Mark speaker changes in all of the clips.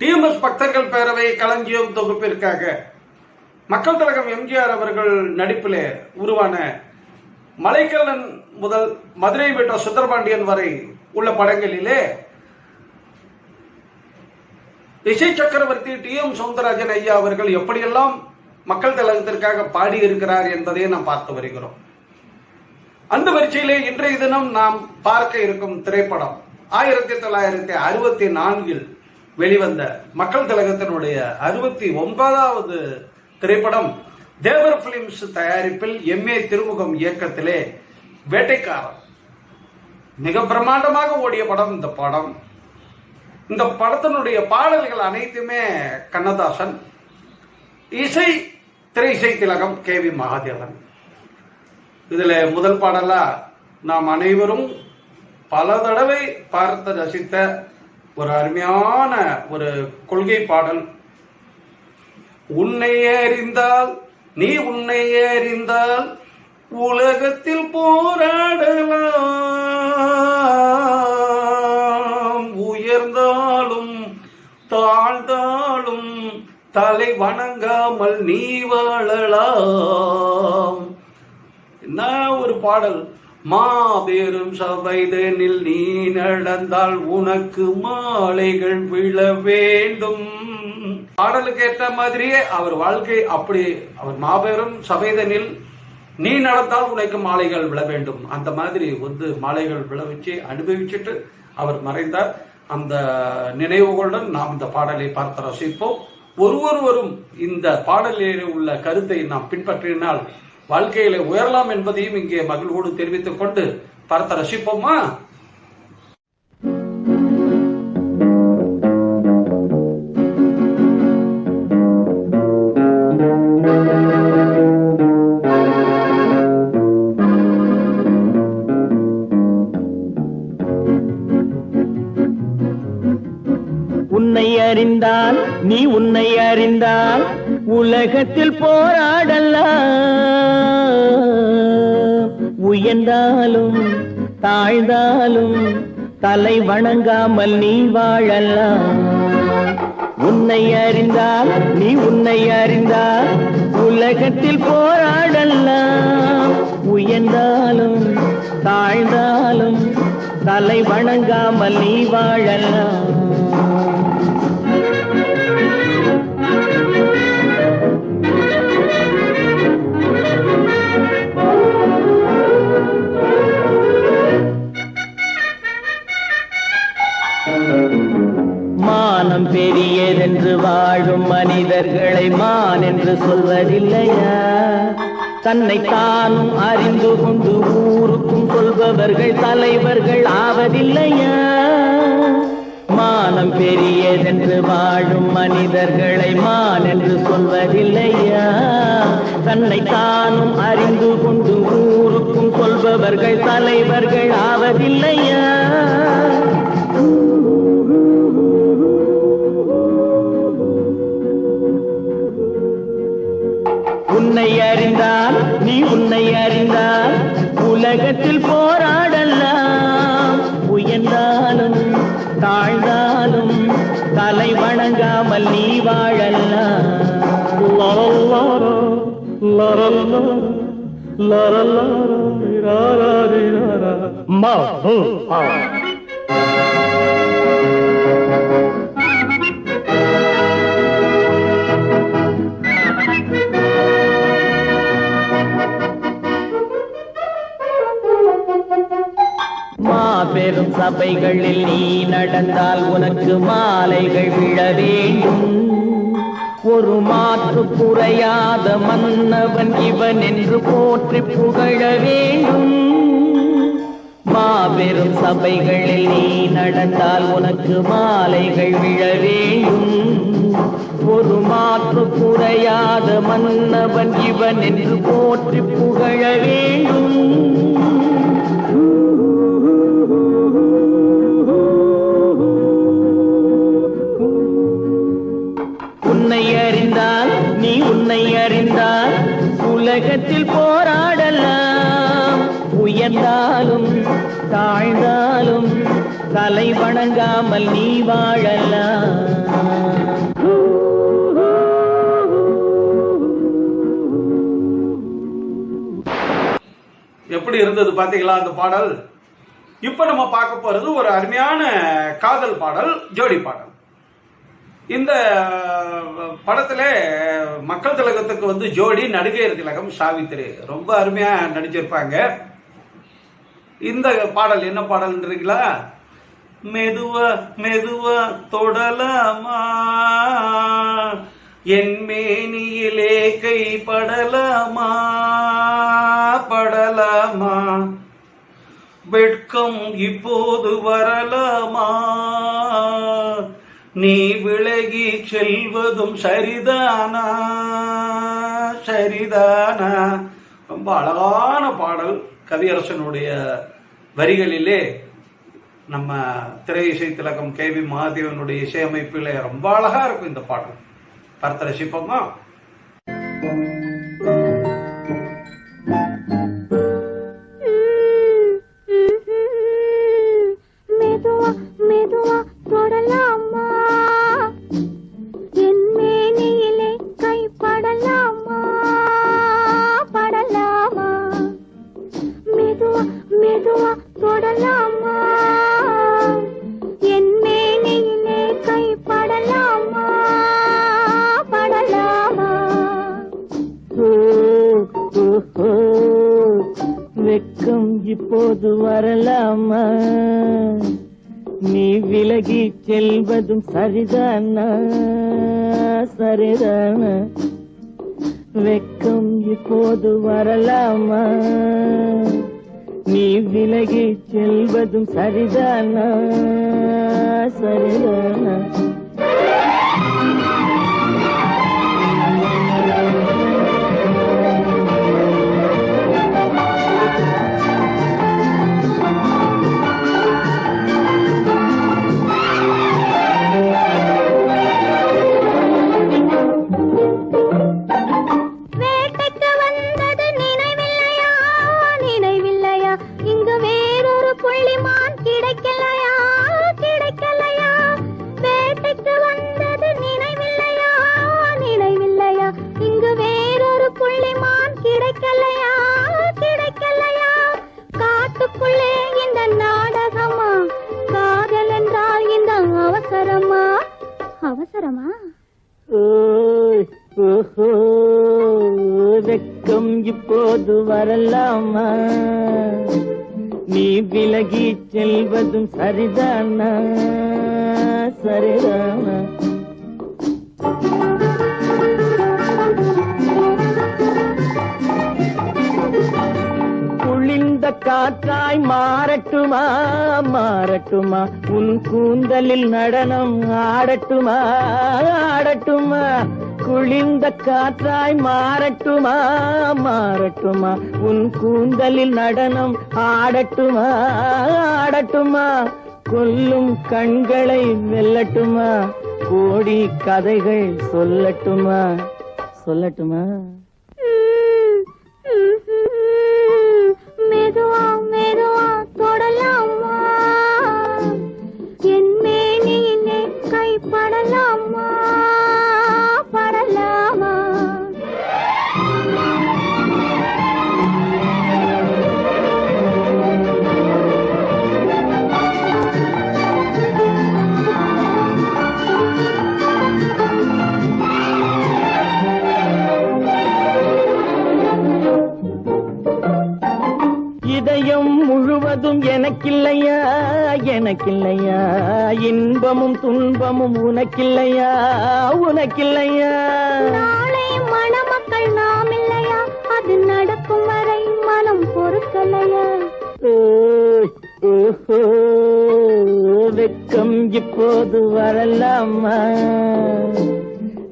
Speaker 1: TMS பக்தர்கள் பேரவை களஞ்சியம் தொகுப்பிற்காக மக்கள் திலகம் எம்ஜிஆர் அவர்கள் நடிப்பிலே உருவான மலைக்கல்லன் முதல் மதுரை மெட்ரோ சுந்தரபாண்டியன் வரை உள்ள படங்களிலே இசை சக்கரவர்த்தி டி.எம். சௌந்தரராஜன் ஐயா அவர்கள் எப்படியெல்லாம் மக்கள் திலகத்திற்காக பாடியிருக்கிறார் என்பதை நாம் பார்த்து வருகிறோம். அந்த வரிசையிலே இன்றைய தினம் நாம் பார்க்க இருக்கும் திரைப்படம் 1964 வெளிவந்த மக்கள் திலகத்தினுடைய 69வது திரைப்படம் தேவர் பிலிம்ஸ் தயாரிப்பில் எம்.ஏ. திருமுகம் இயக்கத்திலே வேட்டைக்காரன். மிக பிரம்மாண்டமாக ஓடிய படம் இந்த படம். இந்த படத்தினுடைய பாடல்கள் அனைத்துமே கண்ணதாசன், இசை திரை இசை திலகம் கே.வி. மகாதேவன். இதுல முதல் பாடலா நாம் அனைவரும் பல தடவை பார்த்து ரசித்த ஒரு அருமையான ஒரு கொள்கை பாடல். உன்னை அறிந்தால் நீ உன்னை அறிந்தால் உலகத்தில் போராடலாம், உயர்ந்தாலும் தாழ்ந்தாலும் தலை வணங்காமல் நீ வாழலாம். என்ன ஒரு பாடல்! மாபெரும் சபைதனில் நீ நடந்தால் உனக்கு மாலைகள் விழ வேண்டும். பாடலுக்கு ஏற்ற மாதிரியே அவர் வாழ்க்கை அப்படி. அவர் மாபெரும் சபைதனில் நீ நடந்தால் உனக்கு மாலைகள் விழ வேண்டும், அந்த மாதிரி மாலைகள் விழ வச்சு அனுபவிச்சுட்டு அவர் மறைந்தார். அந்த நினைவுகளுடன் நாம் இந்த பாடலை பார்த்து ரசிப்போம். ஒருவரும் இந்த பாடலில் உள்ள கருத்தை நாம் பின்பற்றினால் வாழ்க்கையில உயரலாம் என்பதையும் இங்கே மகிழ்வோடு தெரிவித்துக் கொண்டு பார்த்து ரசிப்போமா?
Speaker 2: உன்னை அறிந்தால் நீ உன்னை அறிந்தால் உலகத்தில் போராடலாம், உயர்ந்தாலும் தாழ்ந்தாலும் தலை வணங்காமல் நீ வாழலாம். உன்னை அறிந்தால் நீ உன்னை அறிந்தால் உலகத்தில் போராடலாம், உயர்ந்தாலும் தாழ்ந்தாலும் தலை வணங்காமல் நீ வாழலாம். மானம் பெரியதென்று வாழும் மனிதர்களை மான் என்று சொல்வதில்லையா? தன்னை தானும் அறிந்து கொண்டு ஊருக்கும் சொல்பவர்கள் தலைவர்கள் ஆவதில்லையா? மானம் பெரியதென்று வாழும் மனிதர்களை மான் என்று சொல்வதில்லையா? தன்னை தானும் அறிந்து கொண்டு ஊருக்கும் சொல்பவர்கள் தலைவர்கள் ஆவதில்லையா? உன்னை அறிந்தால் நீ உன்னை அறிந்தால் உலகத்தில் போராடலாம், உயர்ந்தாலும் தாழ்ந்தாலும் தலை வணங்காமல் நீ வாழலாம். மாபெரும் சபைகளில் நீ நடந்தால் உனக்கு மாலைகள் விழ வேண்டும். ஒரு மாற்று குறையாத மன்னவன் இவன் என்று போற்றி புகழ வேண்டும். மாபெரும் சபைகளில் நீ நடந்தால் உனக்கு மாலைகள் விழ வேண்டும். ஒரு மாற்று குறையாத மன்னவன் இவன் என்று போற்றி புகழ வேண்டும். உன்னை அறிந்தால் நீ உன்னை அறிந்தால் உலகத்தில் போராடலாம், உயர்ந்தாலும் தாழ்ந்தாலும் தலை வணங்காமல் நீ வாழலாம்.
Speaker 1: எப்படி இருந்தது பாத்தீங்களா அந்த பாடல்? இப்ப நம்ம பார்க்க போறது ஒரு அருமையான காதல் பாடல், ஜோடி பாடல். இந்த படத்துல மக்கள் திலகத்துக்கு ஜோடி நடிகர் திலகம் சாவித்திரி ரொம்ப அருமையா நடிச்சிருப்பாங்க. இந்த பாடல் என்ன பாடல்ன்றீங்களா? மெதுவா மெதுவா தொடலாமா, என் மேனியிலே கை படலாமா, படலாமா, வெட்கம் இப்போது வரலாமா, நீ விலகி செல்வதும் சரிதானா, சரிதானா. ரொம்ப அழகான பாடல். கவியரசனுடைய வரிகளிலே நம்ம திரை இசை திலகம் கே.வி. மகாதேவனுடைய இசையமைப்பில் ரொம்ப அழகா இருக்கும் இந்த பாடல். பார்த்து ரசிப்போமா?
Speaker 2: வெக்கம் இப்போது வரலாமா, நீ விலகி செல்வதும் சரிதானா, சரிதானா, வெக்கம் இப்போது வரலாமா, நீ விலகி செல்வதும் சரிதானா, சரிதானா. வெக்கம் இப்போது வரலாமா, நீ விலகி செல்வதும் சரிதானா, சரிதானா. குளிர்ந்த காற்றாய் மாறட்டுமா, மாறட்டுமா, உன் கூந்தலில் நடனம் ஆடட்டுமா, ஆடட்டுமா, குளிர்ந்த காற்றாய் மாறட்டுமா, மாறட்டுமா, உன் கூந்தலில் நடனம் ஆடட்டுமா, ஆடட்டுமா, கொல்லும் கண்களை வெல்லட்டுமா, கோடி கதைகள் சொல்லட்டுமா, சொல்லட்டுமா.
Speaker 3: மெதுவா மெதுவா தொடலாமா, என் மேனியிலே கை படலாமா, படலாமா.
Speaker 2: இதயம் முழுவதும் எனக்கில்லையா, எனக்கில்லையா, இன்பமும் துன்பமும் உனக்கில்லையா, உனக்கில்லையா.
Speaker 3: நாளை மணமக்கள் நாம் இல்லையா, அது நடக்கும் வரை மனம் பொறுக்கலையா.
Speaker 2: வெக்கம் இப்போது வரலாமா,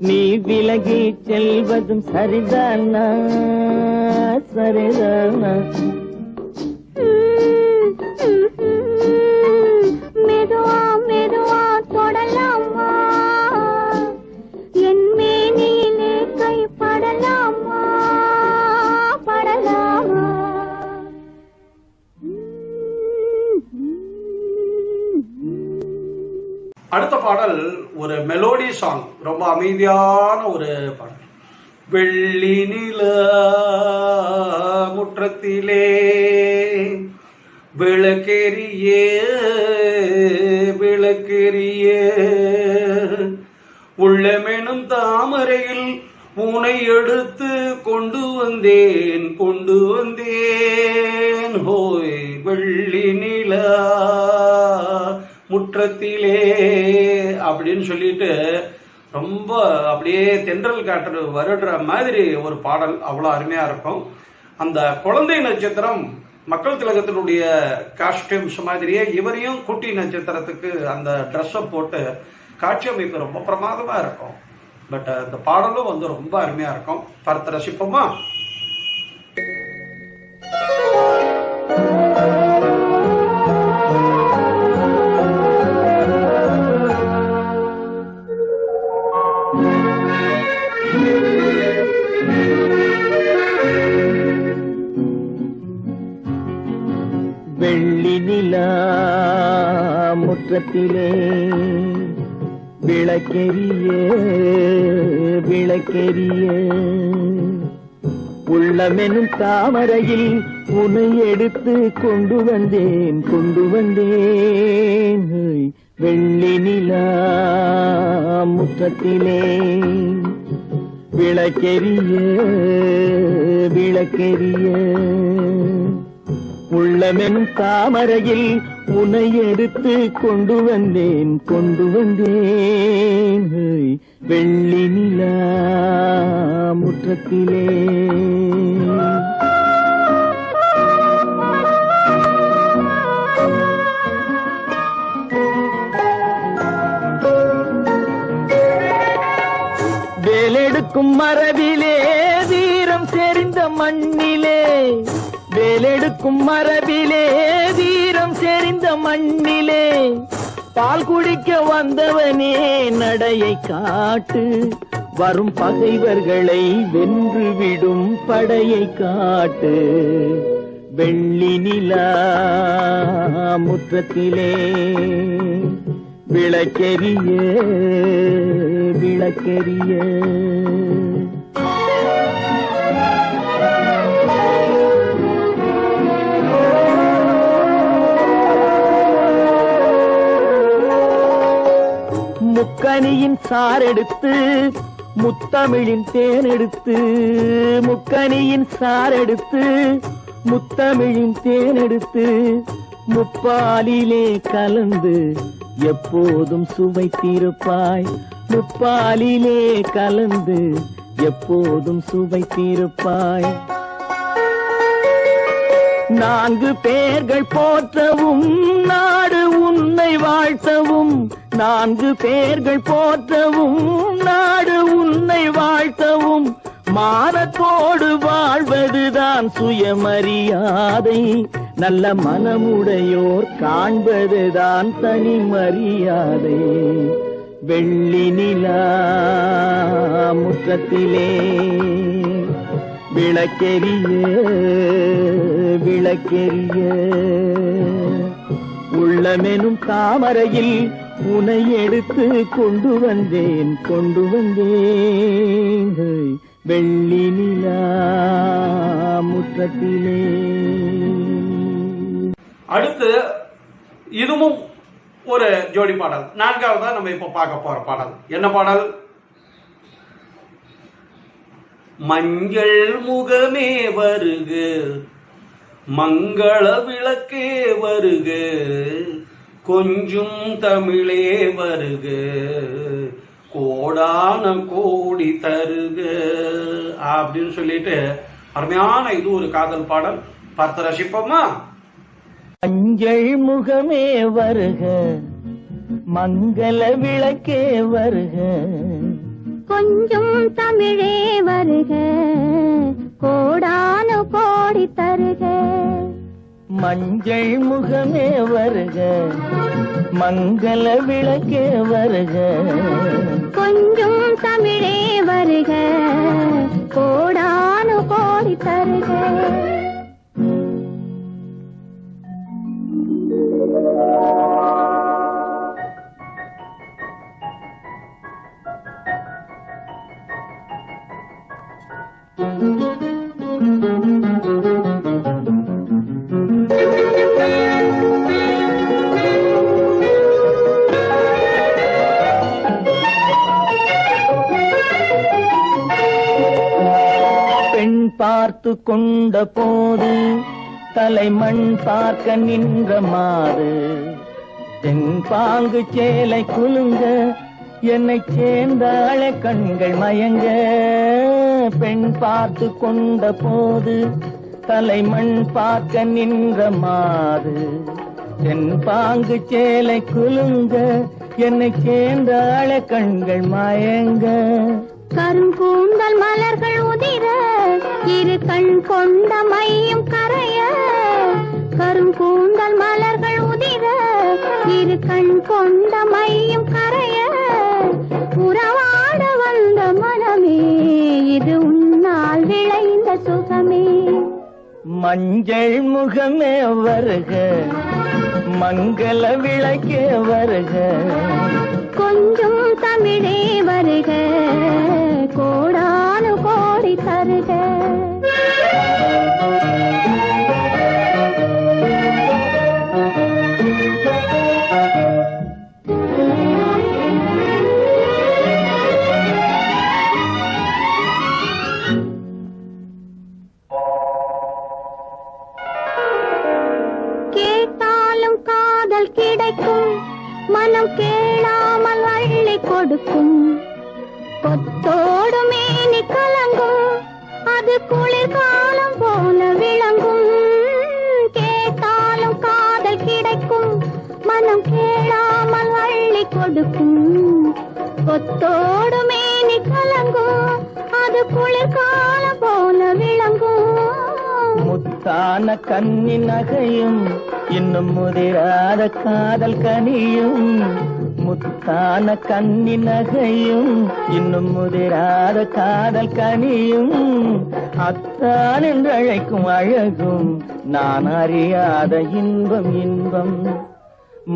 Speaker 2: நீ விலகி செல்வதும் சரிதானா, சரிதானா.
Speaker 3: மெதுவா மெதுவா தொடலாமா, என் மேனியிலே கை படலாமா, படலாமா.
Speaker 1: அடுத்த பாடல் ஒரு மெலோடி சாங், ரொம்ப அமைதியான ஒரு பாடல். வெள்ளி நிலா முற்றத்திலே விளக்கெரிய விளக்கெரிய உள்ளமெனும் தாமரையில் உனை எடுத்து கொண்டு வந்தேன் ஹோய் வெள்ளி நிலா முற்றத்திலே அப்படின்னு சொல்லிட்டு ரொம்ப அப்படியே தென்றல் காற்று வருடுற மாதிரி ஒரு பாடல் அவ்வளோ அருமையா இருக்கும். அந்த குழந்தை நட்சத்திரம் மக்கள் திலகத்தினுடைய காஸ்டியூம்ஸ் மாதிரியே இவரையும் குட்டி நட்சத்திரத்துக்கு அந்த ட்ரெஸ்ஸை போட்டு காட்சி அமைப்பு ரொம்ப பிரமாதமா இருக்கும். பட் அந்த பாடலும் வந்து ரொம்ப அருமையா இருக்கும். பார்த்து ரசிப்போமா?
Speaker 2: வெள்ளி நிலா முற்றத்திலே விளக்கெரிய விளக்கெரிய உள்ளமெனும் தாமரையில் உனை எடுத்து கொண்டு வந்தேன் வெள்ளி நிலா முற்றத்திலே விளக்கெரிய விளக்கெரிய உள்ளமெனும் தாமரையில் உனை எடுத்து கொண்டு வந்தேன் வெள்ளி நிலா முற்றத்திலே. வேலெடுக்கும் மரபிலே வீரம் செறிந்த மண்ணிலே வேலெடுக்கும் மரபிலே வீரம் செறிந்த மண்ணிலே பால் குடிக்க வந்தவனே நடையை காட்டு வரும் பகைவர்களை வென்றுவிடும் படையை காட்டு வெள்ளி நிலா முற்றத்திலே விளக்கெரிய விளக்கெரிய முக்கனியின் சாரெடுத்து முத்தமிழின் தேனெடுத்து முக்கனியின் சாரெடுத்து முத்தமிழின் தேனெடுத்து முப்பாலிலே கலந்து எப்போதும் சுவைத்திருப்பாய் முப்பாலிலே கலந்து எப்போதும் சுவைத்திருப்பாய். 4 பேர்கள் போற்றவும் நாடு உன்னை வாழ்த்தவும் 4 பேர்கள் போற்றவும் நாடு உன்னை வாழ்த்தவும் மானத்தோடு வாழ்வதுதான் சுயமரியாதை நல்ல மனமுடையோர் காண்பதுதான் தனி மரியாதை வெள்ளி நிலா முற்றத்திலே விளக்கெரிய விளக்கெரிய உள்ளமெனும் தாமரையில் உனை எடுத்து கொண்டு வந்தேன் வெள்ளி நிலா முற்றத்திலே.
Speaker 1: அடுத்து இதுவும் ஒரு ஜோடி பாடல். 4வதா நம்ம இப்ப பார்க்க போற பாடல் என்ன பாடல்? மஞ்சள் முகமே வருக மங்கள விளக்கே வருக கொஞ்சும் தமிழே வருக கோடான கோடி தருக அப்படின்னு சொல்லிட்டு அருமையான இது ஒரு காதல் பாடல். பார்த்து ரசிப்போமா?
Speaker 2: மஞ்சள் முகமே வருக மங்கள விளக்கே வருக
Speaker 3: கொஞ்சம் தமிழே வருக கோடான கோடி தருக.
Speaker 2: மஞ்சள் முகமே வருக மங்கள விளக்கே வருக
Speaker 3: கொஞ்சம் தமிழே வருக கோடான கோடி தருக.
Speaker 2: பெண் பார்த்து கொண்ட போது தலைமண் பார்க்க நின்ற மாது தென்பாங்கு சேலை குலுங்க என்னை சேர்ந்தாள கண்கள் மயங்க. பெண் பார்த்து கொண்ட போது தலைமண் பார்க்க நின்ற மாது தென்பாங்கு சேலை குலுங்க என்னை சேர்ந்தாள கண்கள் மயங்க.
Speaker 3: கருங்கூந்தல் மலர்கள் உதிர இரு கண் கொண்ட மையும் கரைய. கருங்கூந்தல் மலர்கள் உதிர இரு கண் கொண்ட மையும் கரைய. உறவாட வந்த மனமே இது உன்னால் விளைந்த சுகமே.
Speaker 2: மஞ்சள் முகமே வருக மங்கள விளக்கே வருக.
Speaker 3: கொஞ்சம் தமிழே வருக கோடானு கோடி தருக. கேட்டாலும் காதல் கிடைக்கும் மனம் கேளாமல் அள்ளி கொடுக்கும். கொத்தோடு மேனி கலங்கும் அது குளிர்காலம் போல விளங்கும். கேட்டாலும் காதல் கிடைக்கும் மனம் கேளாமல் அள்ளி கொடுக்கும். கொத்தோடு மேனி கலங்கும் அது குளிர்காலம் போல விளங்கும்.
Speaker 2: முத்தான கன்னி நகையும் இன்னும் முதிராத காதல் கனியும். முத்தான கன்னி நகையும் இன்னும் முதிராத காதல் கனியும். அத்தான் என்று அழைக்கும் அழகும் நான் அறியாத இன்பம் இன்பம்.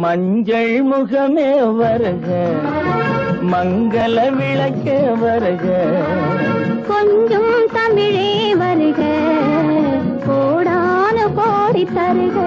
Speaker 2: மஞ்சள் முகமே வருக மங்கள விளக்கே வருக.
Speaker 3: கொஞ்சம் தமிழே வருக கோடானு கோடி தருக.